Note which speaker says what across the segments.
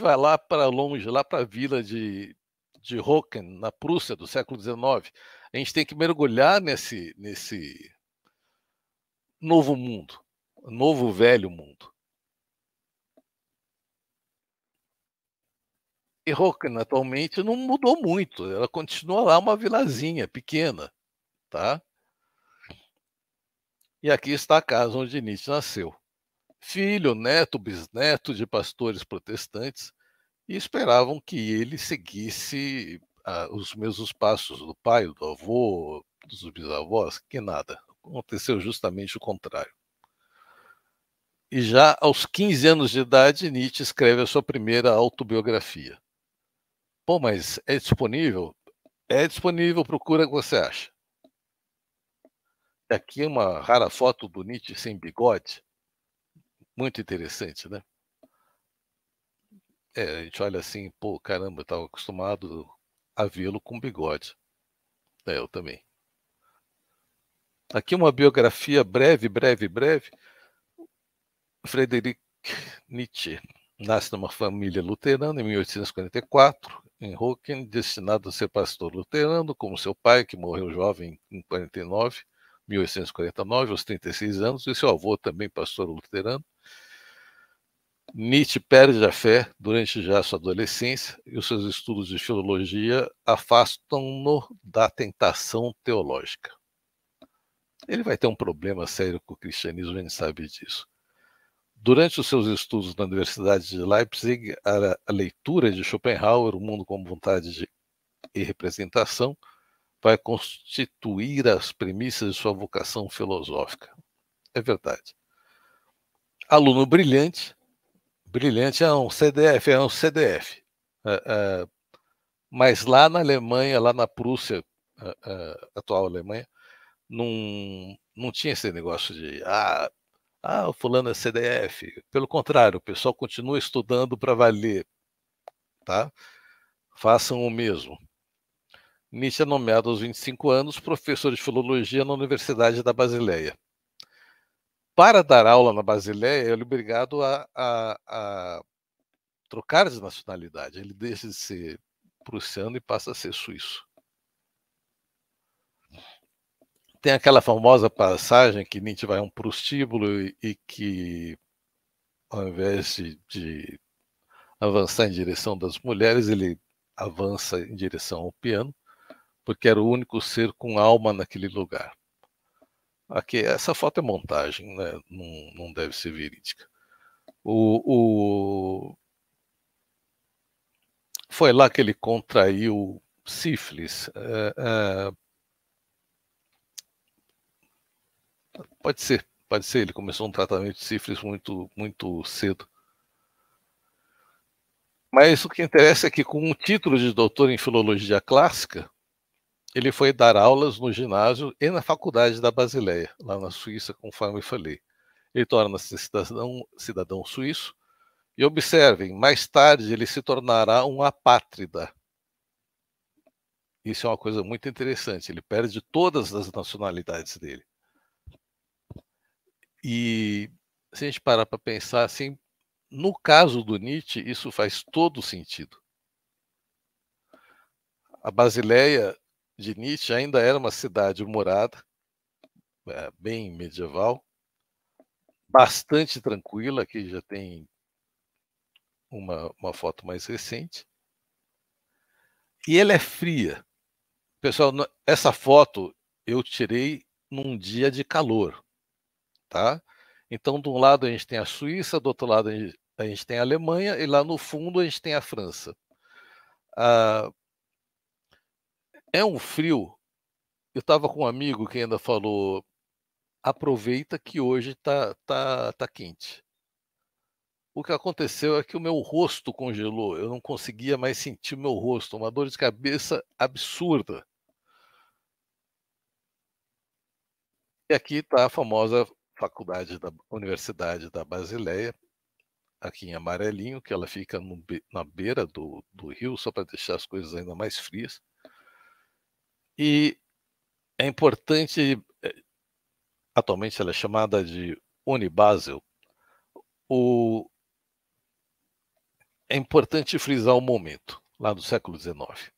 Speaker 1: vai lá para longe, lá para a vila de Hocken, na Prússia, do século XIX, a gente tem que mergulhar nesse novo mundo, novo velho mundo. E Hocken atualmente não mudou muito, ela continua lá uma vilazinha pequena, tá? E aqui está a casa onde Nietzsche nasceu. Filho, neto, bisneto de pastores protestantes, e esperavam que ele seguisse os mesmos passos do pai, do avô, dos bisavós, que nada. Aconteceu justamente o contrário. E já aos 15 anos de idade, Nietzsche escreve a sua primeira autobiografia. Pô, mas é disponível? É disponível, procura o que você acha. Aqui é uma rara foto do Nietzsche sem bigode, muito interessante, né? A gente olha assim, pô, caramba, eu estava acostumado a vê-lo com bigode. Eu também. Aqui uma biografia breve. Friedrich Nietzsche nasce numa família luterana em 1844, em Hocken, destinado a ser pastor luterano, como seu pai, que morreu jovem em 1849, aos 36 anos, e seu avô também pastor luterano. Nietzsche perde a fé durante já sua adolescência e os seus estudos de filologia afastam-no da tentação teológica. Ele vai ter um problema sério com o cristianismo, a gente sabe disso. Durante os seus estudos na Universidade de Leipzig, a leitura de Schopenhauer, O Mundo como Vontade e Representação, vai constituir as premissas de sua vocação filosófica. É verdade. Aluno brilhante é um CDF, mas lá na Alemanha, lá na Prússia, atual Alemanha, não tinha esse negócio de o fulano é CDF. Pelo contrário, o pessoal continua estudando para valer, tá? Façam o mesmo. Nietzsche é nomeado aos 25 anos professor de filologia na Universidade da Basileia. Para dar aula na Basileia, ele é obrigado a trocar de nacionalidade. Ele deixa de ser prussiano e passa a ser suíço. Tem aquela famosa passagem que Nietzsche vai a um prostíbulo e que, ao invés de avançar em direção das mulheres, ele avança em direção ao piano, porque era o único ser com alma naquele lugar. Aqui, essa foto é montagem, né? Não deve ser verídica. Foi lá que ele contraiu sífilis. Pode ser, ele começou um tratamento de sífilis muito cedo. Mas o que interessa é que, com um título de doutor em filologia clássica, ele foi dar aulas no ginásio e na faculdade da Basileia, lá na Suíça, conforme eu falei. Ele torna-se cidadão suíço. E observem, mais tarde ele se tornará um apátrida. Isso é uma coisa muito interessante. Ele perde todas as nacionalidades dele. E se a gente parar para pensar assim, no caso do Nietzsche, isso faz todo sentido. A Basileia de Nietzsche ainda era uma cidade morada, bem medieval, bastante tranquila. Aqui já tem uma foto mais recente. E ela é fria. Pessoal, essa foto eu tirei num dia de calor, tá? Então, de um lado a gente tem a Suíça, do outro lado a gente tem a Alemanha e lá no fundo a gente tem a França. É um frio. Eu estava com um amigo que ainda falou: aproveita que hoje tá quente. O que aconteceu é que o meu rosto congelou, eu não conseguia mais sentir o meu rosto, uma dor de cabeça absurda. E aqui está a famosa faculdade da Universidade da Basileia, aqui em amarelinho, que ela fica na beira do rio, só para deixar as coisas ainda mais frias. E é importante, atualmente ela é chamada de Unibasel. é importante frisar o momento, lá do século XIX.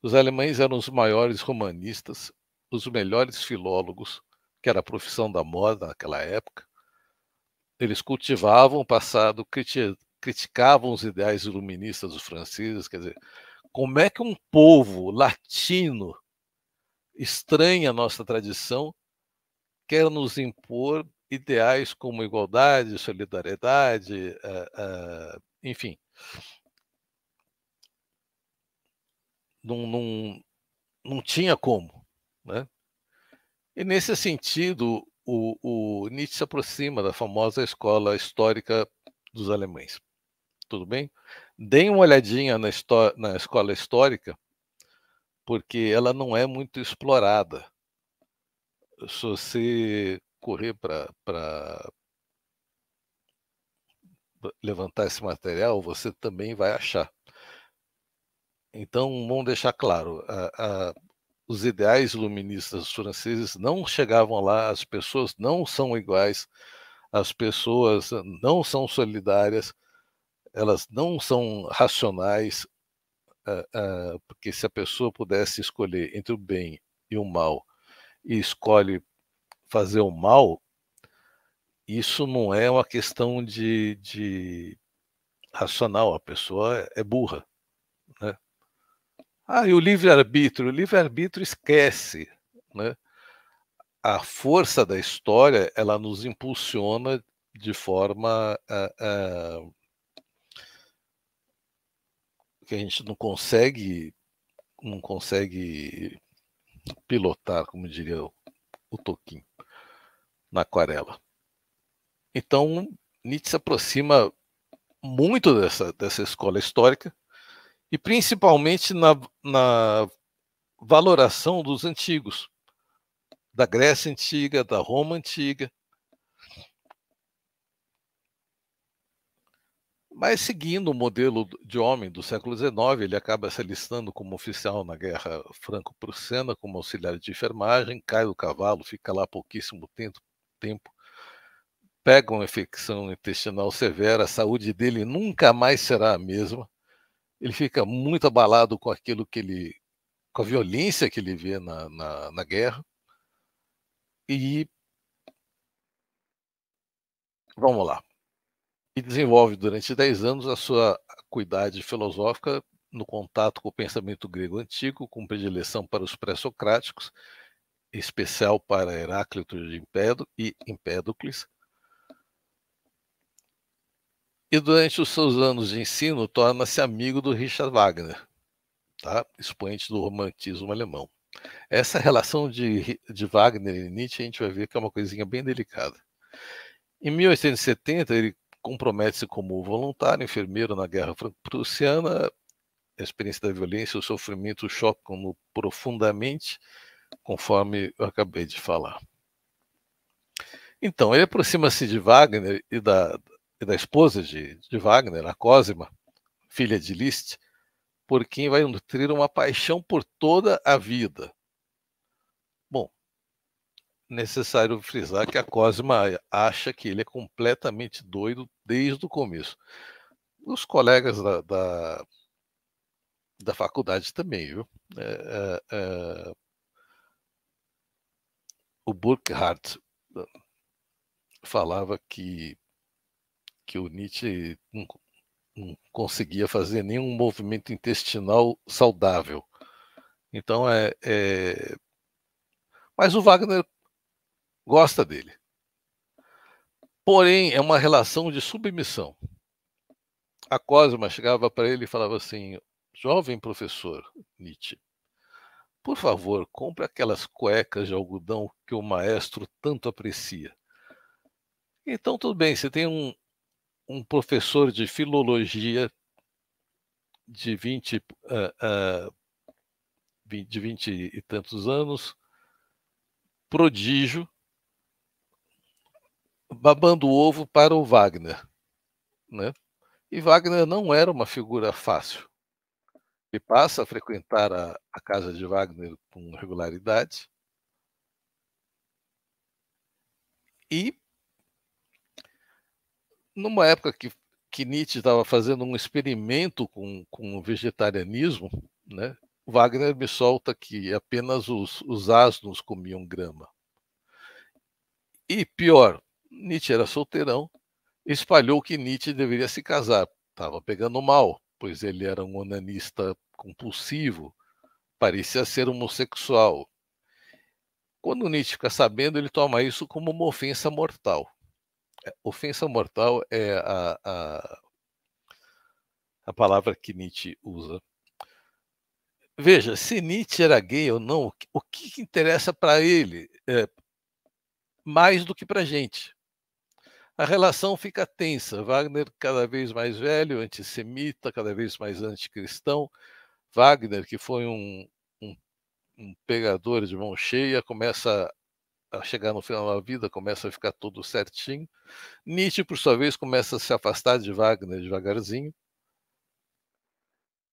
Speaker 1: Os alemães eram os maiores romanistas, os melhores filólogos, que era a profissão da moda naquela época. Eles cultivavam o passado, criticavam os ideais iluministas dos franceses. Quer dizer, como é que um povo latino estranha a nossa tradição quer nos impor ideais como igualdade, solidariedade, enfim. Não tinha como, né? E nesse sentido, o Nietzsche se aproxima da famosa escola histórica dos alemães. Tudo bem? Deem uma olhadinha na escola histórica, porque ela não é muito explorada. Se você correr para levantar esse material, você também vai achar. Então, vamos deixar claro, os ideais iluministas franceses não chegavam lá, as pessoas não são iguais, as pessoas não são solidárias, elas não são racionais, porque se a pessoa pudesse escolher entre o bem e o mal e escolhe fazer o mal, isso não é uma questão de racional, a pessoa é burra, né? E o livre-arbítrio? O livre-arbítrio esquece, né? A força da história, ela nos impulsiona de forma que a gente não consegue pilotar, como diria o Tolkien, na aquarela. Então, Nietzsche se aproxima muito dessa escola histórica e principalmente na valoração dos antigos, da Grécia Antiga, da Roma Antiga. Mas seguindo o modelo de homem do século XIX, ele acaba se alistando como oficial na Guerra Franco-Prussiana, como auxiliar de enfermagem, cai do cavalo, fica lá pouquíssimo tempo, pega uma infecção intestinal severa, a saúde dele nunca mais será a mesma. Ele fica muito abalado com aquilo com a violência que ele vê na guerra. E vamos lá. E desenvolve durante 10 anos a sua acuidade filosófica no contato com o pensamento grego antigo, com predileção para os pré-socráticos, em especial para Heráclito e Empédocles. E durante os seus anos de ensino, torna-se amigo do Richard Wagner, tá? Expoente do romantismo alemão. Essa relação de Wagner e Nietzsche, a gente vai ver que é uma coisinha bem delicada. Em 1870, ele compromete-se como voluntário, enfermeiro na Guerra Franco-Prussiana. A experiência da violência, o sofrimento chocam-no profundamente, conforme eu acabei de falar. Então, ele aproxima-se de Wagner e da esposa de Wagner, a Cosima, filha de Liszt, por quem vai nutrir uma paixão por toda a vida. Bom, necessário frisar que a Cosima acha que ele é completamente doido desde o começo. Os colegas da faculdade também, viu? O Burckhardt falava que o Nietzsche não conseguia fazer nenhum movimento intestinal saudável. Então, mas o Wagner gosta dele. Porém, é uma relação de submissão. A Cosima chegava para ele e falava assim: jovem professor Nietzsche, por favor, compre aquelas cuecas de algodão que o maestro tanto aprecia. Então, tudo bem, você tem um professor de filologia de 20 e tantos anos, prodígio, babando o ovo para o Wagner, né? E Wagner não era uma figura fácil. Ele passa a frequentar a casa de Wagner com regularidade e, numa época que que Nietzsche estava fazendo um experimento com o vegetarianismo, né? Wagner me solta que apenas os asnos comiam grama. E pior, Nietzsche era solteirão, espalhou que Nietzsche deveria se casar. Estava pegando mal, pois ele era um onanista compulsivo, parecia ser homossexual. Quando Nietzsche fica sabendo, ele toma isso como uma ofensa mortal. Ofensa mortal é a palavra que Nietzsche usa. Veja, se Nietzsche era gay ou não, o que interessa para ele mais do que para a gente? A relação fica tensa. Wagner cada vez mais velho, antissemita, cada vez mais anticristão. Wagner, que foi um pegador de mão cheia, começa a chegar no final da vida, começa a ficar tudo certinho. Nietzsche, por sua vez, começa a se afastar de Wagner devagarzinho.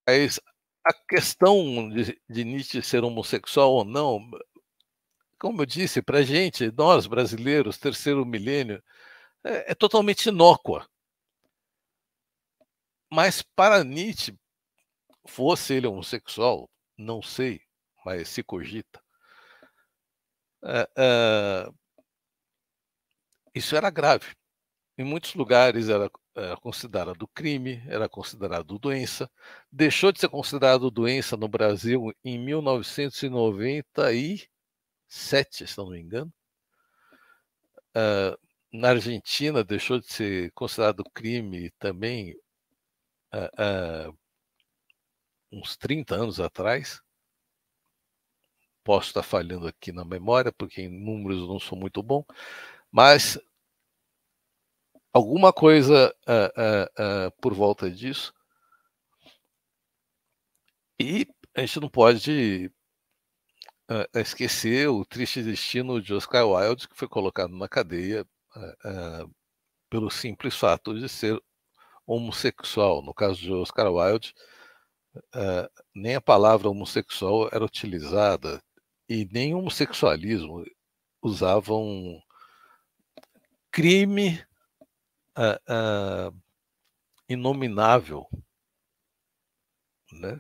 Speaker 1: Mas a questão de Nietzsche ser homossexual ou não, como eu disse, para a gente, nós brasileiros, terceiro milênio, é totalmente inócua. Mas para Nietzsche, fosse ele homossexual, não sei, mas se cogita, isso era grave. Em muitos lugares era considerado crime, era considerado doença. Deixou de ser considerado doença no Brasil em 1997, se não me engano. Na Argentina deixou de ser considerado crime também uns 30 anos atrás. Posso estar falhando aqui na memória, porque em números eu não sou muito bom, mas alguma coisa por volta disso. E a gente não pode esquecer o triste destino de Oscar Wilde, que foi colocado na cadeia pelo simples fato de ser homossexual. No caso de Oscar Wilde, nem a palavra homossexual era utilizada, e nem homossexualismo. Usavam crime inominável, né?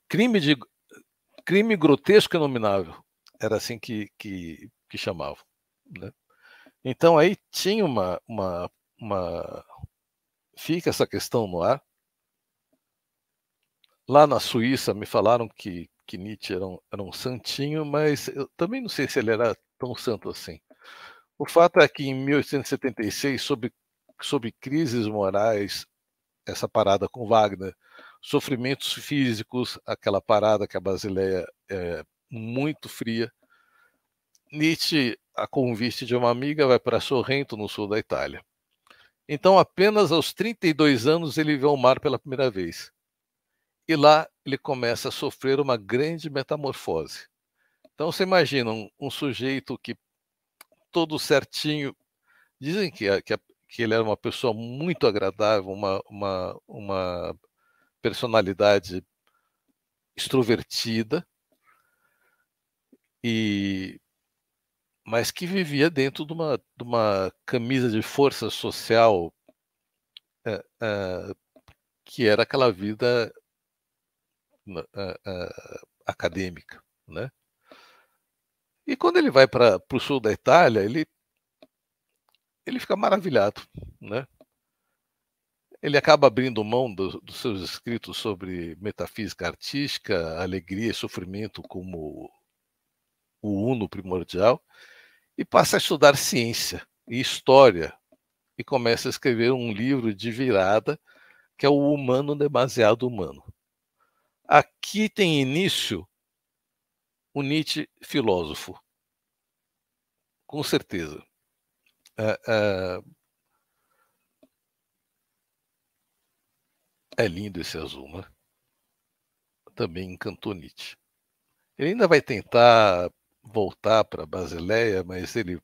Speaker 1: Crime grotesco inominável, era assim que chamavam, né? Então aí tinha fica essa questão no ar. Lá na Suíça me falaram que Nietzsche era um santinho, mas eu também não sei se ele era tão santo assim. O fato é que em 1876, sob crises morais, essa parada com Wagner, sofrimentos físicos, aquela parada que a Basileia é muito fria, Nietzsche, a convite de uma amiga, vai para Sorrento, no sul da Itália. Então, apenas aos 32 anos, ele vê o mar pela primeira vez. E lá ele começa a sofrer uma grande metamorfose. Então, você imagina um sujeito que todo certinho. Dizem que ele era uma pessoa muito agradável, uma personalidade extrovertida, mas que vivia dentro de uma camisa de força social que era aquela vida acadêmica, né? E quando ele vai para o sul da Itália, ele fica maravilhado, né? Ele acaba abrindo mão dos seus escritos sobre metafísica artística, alegria e sofrimento como o uno primordial, e passa a estudar ciência e história, e começa a escrever um livro de virada, que é O Humano Demasiado Humano. Aqui tem início o Nietzsche filósofo, com certeza. É lindo esse azul, né? Também encantou Nietzsche. Ele ainda vai tentar voltar para Basileia, mas ele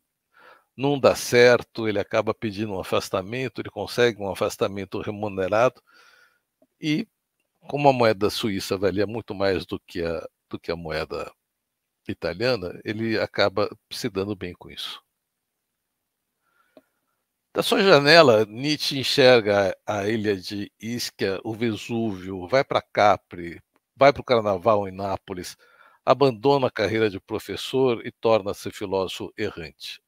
Speaker 1: não dá certo, ele acaba pedindo um afastamento, ele consegue um afastamento remunerado, e como a moeda suíça valia muito mais do que a moeda italiana, ele acaba se dando bem com isso. Da sua janela, Nietzsche enxerga a ilha de Ischia, o Vesúvio, vai para Capri, vai para o carnaval em Nápoles, abandona a carreira de professor e torna-se filósofo errante.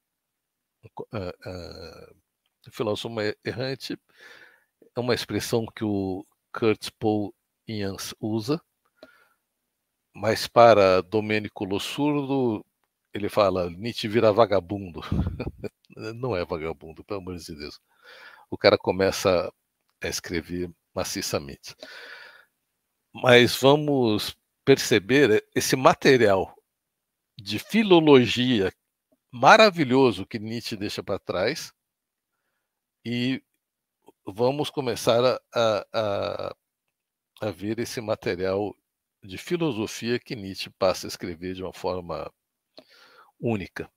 Speaker 1: Filósofo errante é uma expressão que o Kurt Paul Jans usa, mas para Domênico Lossurdo, ele fala: Nietzsche vira vagabundo. Não é vagabundo, pelo amor de Deus. O cara começa a escrever maciçamente. Mas vamos perceber esse material de filologia maravilhoso que Nietzsche deixa para trás e vamos começar a ver esse material de filosofia que Nietzsche passa a escrever de uma forma única.